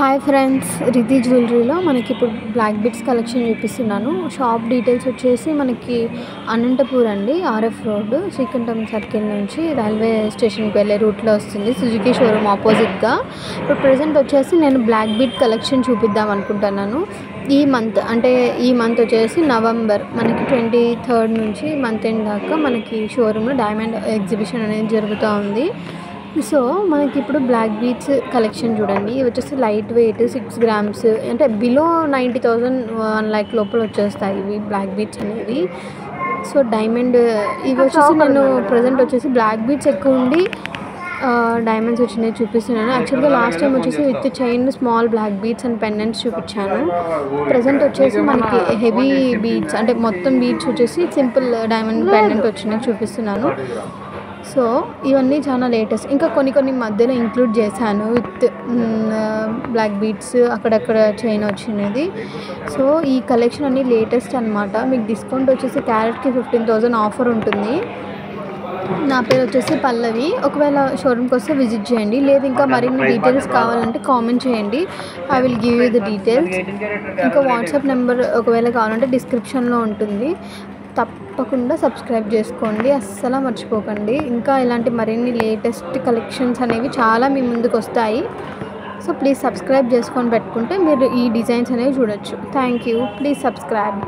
Hi friends, Riti జ్యువెలరీలో మనకి ఇప్పుడు black bits collection చూపిస్తున్నాను. షాప్ డీటెయిల్స్ వచ్చేసి మనకి అనంతపూర్ అండి, ఆర్ఎఫ్ రోడ్, శ్రీకంఠం సర్కిల్ నుంచి రైల్వే స్టేషన్కి వెళ్ళే రూట్లో వస్తుంది, సుజుకి షోరూమ్ ఆపోజిట్గా. ఇప్పుడు ప్రజెంట్ వచ్చేసి నేను బ్లాక్ బిట్ కలెక్షన్ చూపిద్దాం అనుకుంటున్నాను. ఈ మంత్ వచ్చేసి నవంబర్ మనకి 23rd నుంచి మంత్ ఎండ్ దాకా మనకి షోరూంలో డైమండ్ ఎగ్జిబిషన్ అనేది జరుగుతూ ఉంది. సో మనకి ఇప్పుడు బ్లాక్ బీట్స్ కలెక్షన్ చూడండి. ఇవి వచ్చేసి లైట్ వెయిట్ 6 grams, అంటే బిలో 90,000 1 lakh లోపల వచ్చేస్తాయి ఇవి బ్లాక్ బీట్స్ అనేవి. సో డైమండ్ ఇవి వచ్చేసి నేను ప్రజెంట్ వచ్చేసి బ్లాక్ బీట్స్ ఎక్కువ ఉండి డైమండ్స్ వచ్చినాయి చూపిస్తున్నాను. యాక్చువల్గా లాస్ట్ టైం వచ్చేసి with chain small black beads and pendants చూపించాను. ప్రజెంట్ వచ్చేసి మనకి హెవీ బీట్స్, అంటే మొత్తం బీట్స్ వచ్చేసి సింపుల్ డైమండ్ పెండెంట్ వచ్చినాయి చూపిస్తున్నాను. సో ఇవన్నీ చాలా లేటెస్ట్. ఇంకా కొన్ని మధ్యలో ఇంక్లూడ్ చేశాను విత్ బ్లాక్ బీట్స్, అక్కడక్కడ చైన్ వచ్చినది. సో ఈ కలెక్షన్ అన్నీ లేటెస్ట్ అనమాట. మీకు డిస్కౌంట్ వచ్చేసి క్యారెట్కి 15,000 ఆఫర్ ఉంటుంది. నా పేరు వచ్చేసి పల్లవి. ఒకవేళ షోరూమ్కి వస్తే విజిట్ చేయండి, లేదు ఇంకా మరిన్ని డీటెయిల్స్ కావాలంటే కామెంట్ చేయండి, I will give you the details. ఇంకా వాట్సాప్ నెంబర్ ఒకవేళ కావాలంటే డిస్క్రిప్షన్లో ఉంటుంది. తప్పకుండా సబ్స్క్రైబ్ చేసుకోండి, అస్సలు మర్చిపోకండి. ఇంకా ఇలాంటి మరిన్ని లేటెస్ట్ కలెక్షన్స్ అనేవి చాలా మీ ముందుకు వస్తాయి. సో ప్లీజ్ సబ్స్క్రైబ్ చేసుకొని పెట్టుకుంటే మీరు ఈ డిజైన్స్ అనేవి చూడొచ్చు. Thank you, please subscribe.